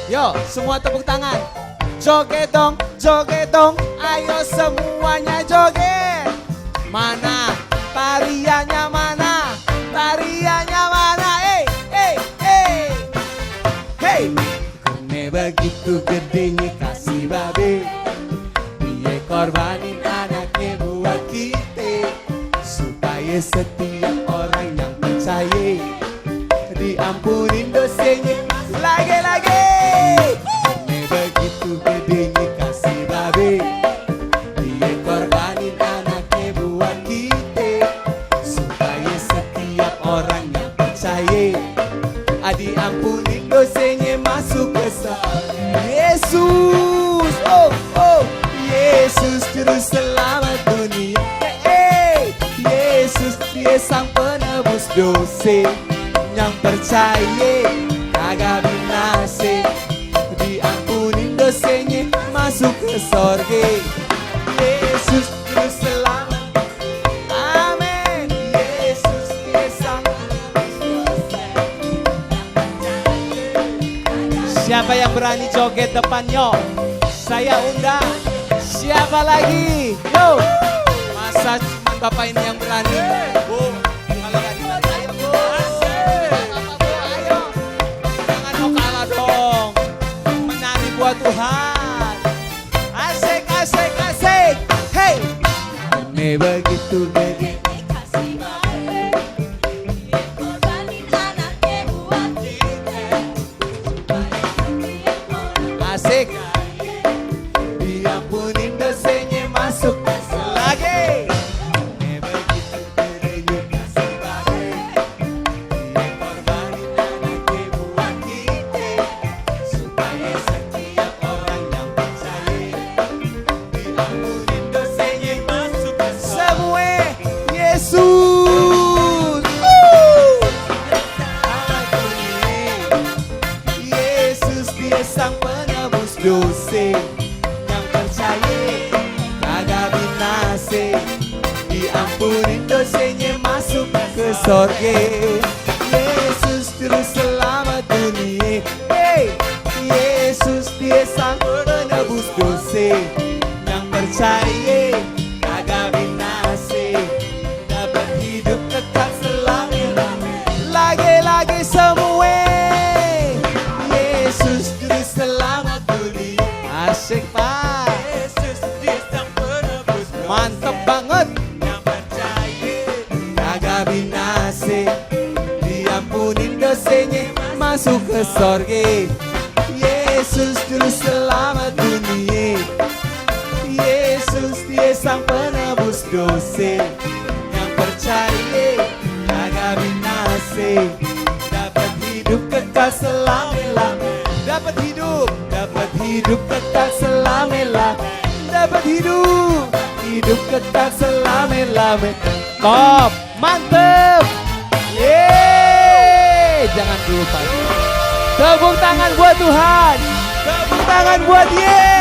Yo, semua tepuk tangan. Joget dong, ayo semuanya joget. Mana tariannya mana? Tariannya mana? Hey. Kene begitu gedenya kasih babe. Dia korbanin anaknya buat kita. Supaya setiap orang yang percaya diampunin dosanya. Lagi. Kene begitu gedenya kasih babe. Dia korbanin anaknya buat kita. Supaya setiap orang yang percaya diampunin dosanya masuk ke surga. Yesus, oh, Yesus juru selamat dunia. Yesus dia sang penebus dosa. Yang percaya kagak binasa, diampunin dosanya masuk ke surga. Yesus juru selamat. Amin. Yesus dia sang. Siapa yang berani joget depannya? Saya undang. Siapa lagi? Yo. Masa cuma bapak ini yang berani? Bu, kalau gak dibantu ayo bu. Ayo. Jangan mau kalah dong. Menyanyi buat Tuhan. Asik. Hey. Ini begitu begini. Asik. Diampunin dosanya masuk lagi. Begitu bedanya kasih babe. Dia korbanin anaknya buat kita. Supaya setiap orang yang percaya diampunin dosanya masuk ke semua. Yesus. Yesus dia sang penebus dosa. Yang percaya kagak binasa, diampunin dosanya masuk ke surga. Yesus juru selamat dunia. Yesus dia sang penebus dosa. Yang percaya kagak binasa, dapat hidup kekal selama-lamanya. Lagi semua. Yesus juru selamat dunia. Asik pak. Yesus dia sang penebus dosa. Mantep banget. Yang percaya kagak binasa, diampunin dosanya masuk ke surga. Yesus juru selamat dunia. Yesus dia sang penebus dosa. Yang percaya kagak binasa, dapat hidup kekal selama-lamanya. Dapat hidup kekal selama-lamanya. Dapat hidup kekal selama-lamanya. Top, mantep. Yeay, jangan lupa. Tepuk tangan buat Tuhan. Tepuk tangan buat Yeay.